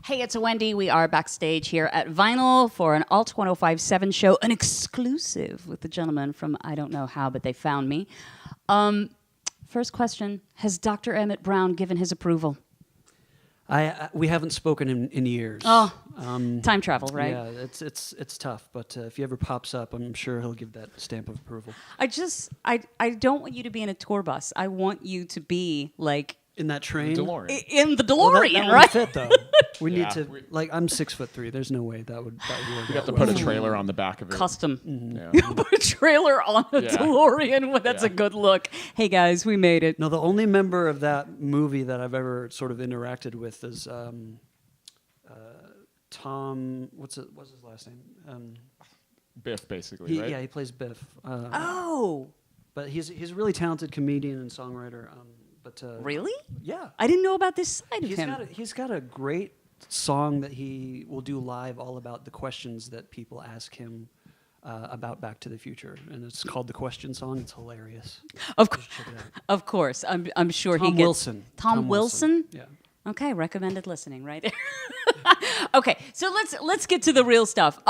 Hey, it's Wendy. We are backstage here at Vinyl for an Alt 1057 show, an exclusive with the gentleman from I don't know how, but they found me. First question, has Dr. Emmett Brown given his approval? We haven't spoken in years. Oh, time travel, right? Yeah, it's tough, but if he ever pops up, I'm sure he'll give that stamp of approval. I don't want you to be in a tour bus. I want you to be like in that train, DeLorean. In the DeLorean, that right? Fit though. We need to I'm 6'3". There's no way that would work. We have to put a trailer on the back of it. Custom. Yeah. You put a trailer on a DeLorean. Well, that's a good look. Hey guys, we made it. No, the only member of that movie that I've ever sort of interacted with is Tom. What's his last name? Biff, basically, right? Yeah, he plays Biff. But he's a really talented comedian and songwriter. really? Yeah, I didn't know about this side of him. He's got a great song that he will do live, all about the questions that people ask him about Back to the Future, and it's called the Question Song. It's hilarious. Of course, I'm sure Tom he gets Wilson. Tom Wilson. Yeah. Okay, recommended listening right there. Okay, so let's get to the real stuff.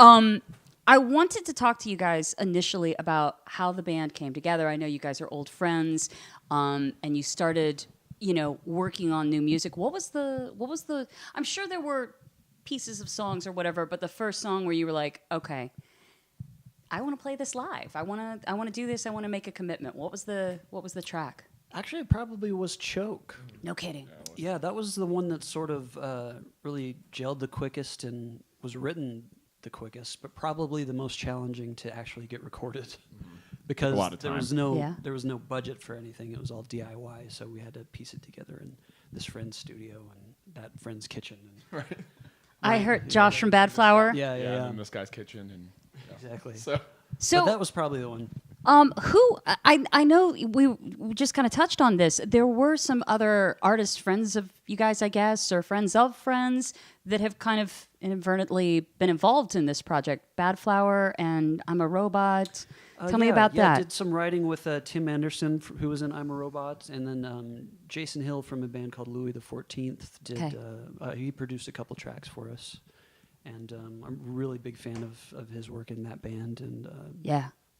I wanted to talk to you guys initially about how the band came together. I know you guys are old friends, and you started, working on new music. What was the? I'm sure there were pieces of songs or whatever, but the first song where you were like, okay, I want to play this live. I want to do this. I want to make a commitment. What was the track? Actually, it probably was Choke. No kidding. Yeah, that was the one that sort of really gelled the quickest and was written the quickest, but probably the most challenging to actually get recorded. Because there was no budget for anything. It was all DIY, so we had to piece it together in this friend's studio and that friend's kitchen. And I heard Josh from Bad Flower. Yeah. And this guy's kitchen and exactly. So but that was probably the one. Who I know we just kind of touched on this. There were some other artists, friends of you guys, I guess, or friends of friends that have kind of inadvertently been involved in this project. Bad Flower and I'm a Robot. Tell me about that. I did some writing with Tim Anderson, who was in I'm a Robot, and then Jason Hill from a band called Louis the 14th did. He produced a couple tracks for us, and I'm a really big fan of his work in that band, and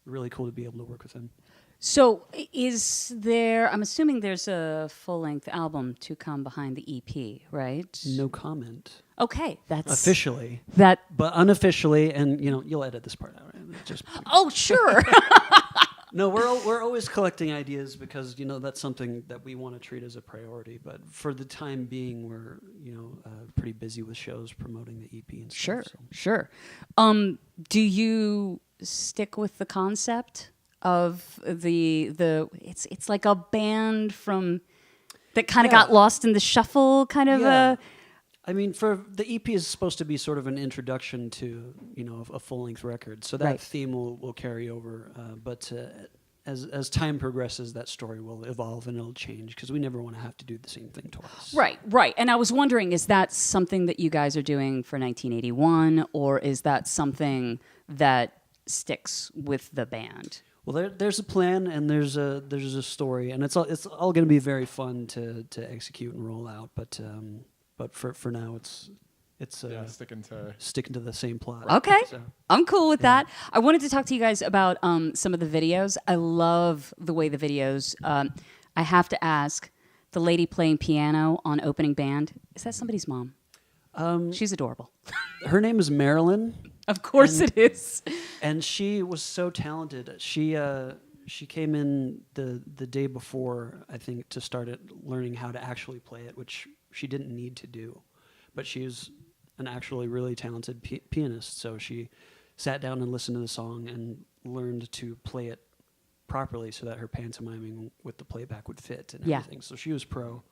really cool to be able to work with him. So is there, I'm assuming there's a full-length album to come behind the EP, right? No comment. Okay, that's... Officially. But unofficially, and you'll edit this part out, right? Just oh, sure. No, we're always collecting ideas because, that's something that we want to treat as a priority. But for the time being, we're, pretty busy with shows promoting the EP and stuff. Sure. Do you stick with the concept of the it's like a band from that kind of got lost in the shuffle kind of I mean, for the EP is supposed to be sort of an introduction to a full-length record, so that theme will carry over. But as time progresses, that story will evolve and it'll change because we never want to have to do the same thing twice. Right. And I was wondering, is that something that you guys are doing for 1981, or is that something that sticks with the band? Well, there's a plan and there's a story, and it's all going to be very fun to execute and roll out. But for now, it's sticking to the same plot. Okay, so, I'm cool with that. I wanted to talk to you guys about some of the videos. I love the way the videos. I have to ask, the lady playing piano on opening band, is that somebody's mom? She's adorable. Her name is Marilyn. Of course it is. And she was so talented. She came in the day before, I think, to start learning how to actually play it, which she didn't need to do. But she was an actually really talented pianist, so she sat down and listened to the song and learned to play it properly so that her pantomiming with the playback would fit and everything. So she was pro.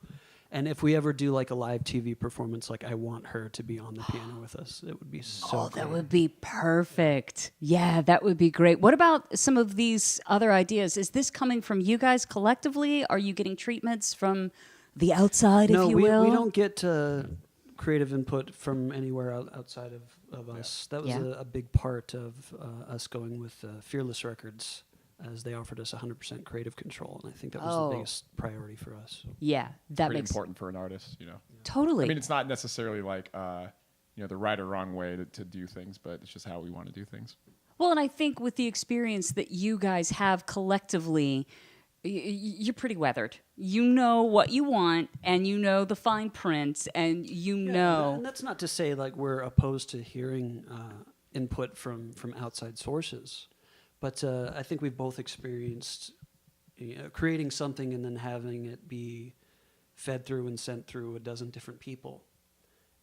And if we ever do like a live TV performance, I want her to be on the piano with us. It would be so cool. That would be perfect. Yeah, that would be great. What about some of these other ideas? Is this coming from you guys collectively? Are you getting treatments from the outside, if you will? No, we don't get creative input from anywhere outside of us. That was a big part of us going with Fearless Records, as they offered us 100% creative control, and I think that was the biggest priority for us. Yeah, that pretty makes important for an artist, Totally. I mean, it's not necessarily like the right or wrong way to do things, but it's just how we want to do things. Well, and I think with the experience that you guys have collectively, you're pretty weathered. You know what you want, and you know the fine print, and you know. And that's not to say like we're opposed to hearing input from outside sources, but I think we've both experienced creating something and then having it be fed through and sent through a dozen different people,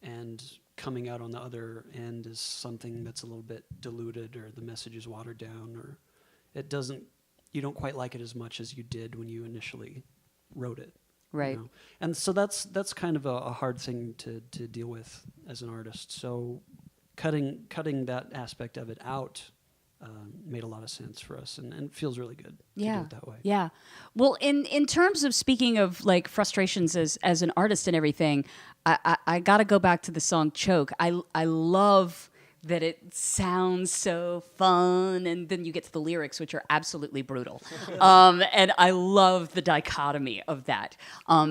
and coming out on the other end is something that's a little bit diluted, or the message is watered down, or you don't quite like it as much as you did when you initially wrote it. Right. And so that's kind of a hard thing to deal with as an artist. So cutting that aspect of it out made a lot of sense for us, and it feels really good to do it that way. Yeah. Well, in terms of speaking of like frustrations as an artist and everything, I got to go back to the song Choke. I love that it sounds so fun, and then you get to the lyrics, which are absolutely brutal. And I love the dichotomy of that,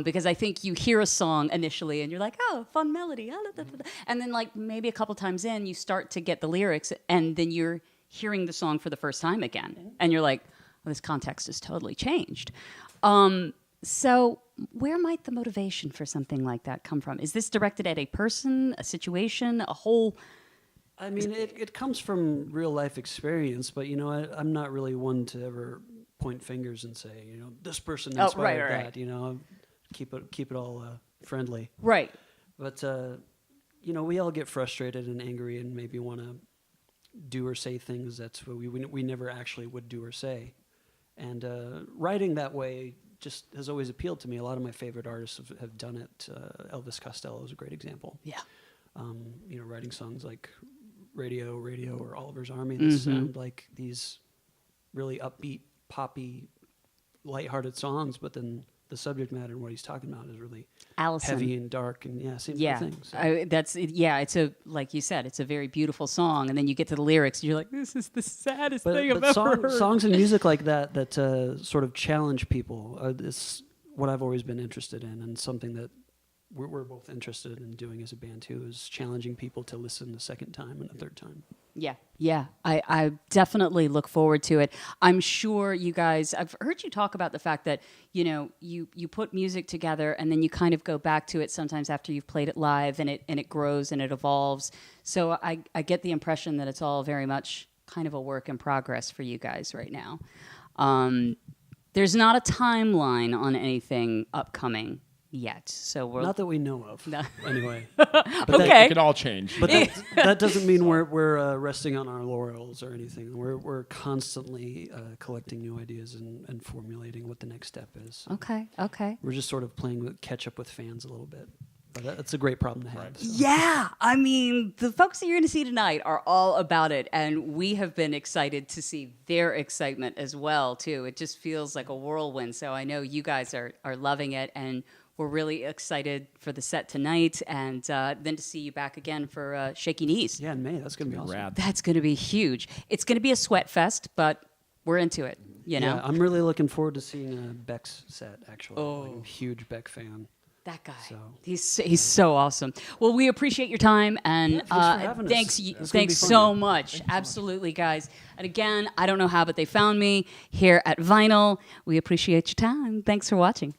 because I think you hear a song initially and you're like, oh, fun melody. And then like maybe a couple times in, you start to get the lyrics, and then you're hearing the song for the first time again. And you're like, well, this context has totally changed. So where might the motivation for something like that come from? Is this directed at a person, a situation, a whole... I mean, it comes from real life experience, but I'm not really one to ever point fingers and say, this person inspired that. Keep it all friendly. Right. But we all get frustrated and angry and maybe want to do or say things that's what we never actually would do or say. And writing that way just has always appealed to me. A lot of my favorite artists have done it. Elvis Costello is a great example. Yeah. Writing songs like Radio, or Oliver's Army that sound like these really upbeat, poppy, lighthearted songs, but then the subject matter and what he's talking about is really heavy and dark, and same sort of thing. So. It's a, like you said, it's a very beautiful song, and then you get to the lyrics, and you're like, this is the saddest thing I've ever heard. Songs and music like that sort of challenge people is what I've always been interested in, and something that we're both interested in doing as a band too, is challenging people to listen the second time and the third time. Yeah. I definitely look forward to it. I'm sure you guys, I've heard you talk about the fact that, you put music together and then you kind of go back to it sometimes after you've played it live, and it grows and it evolves. So I get the impression that it's all very much kind of a work in progress for you guys right now. There's not a timeline on anything upcoming yet, so we're not that we know of. No. Anyway, okay. It could all change. But that doesn't mean we're resting on our laurels or anything. We're constantly collecting new ideas and formulating what the next step is. Okay. We're just sort of playing catch up with fans a little bit. But that's a great problem to have. Right. So. Yeah, I mean, the folks that you're going to see tonight are all about it, and we have been excited to see their excitement as well, too. It just feels like a whirlwind, so I know you guys are loving it, and we're really excited for the set tonight, and then to see you back again for Shaky Knees. Yeah, in May. That's going to be awesome. Rad. That's going to be huge. It's going to be a sweat fest, but we're into it, you know? Yeah, I'm really looking forward to seeing Beck's set, actually. Oh. I'm a huge Beck fan. That guy. So. He's so awesome. Well, we appreciate your time, and thanks for having us. Thanks so much. Absolutely, guys. And again, I don't know how, but they found me here at Vinyl. We appreciate your time. Thanks for watching.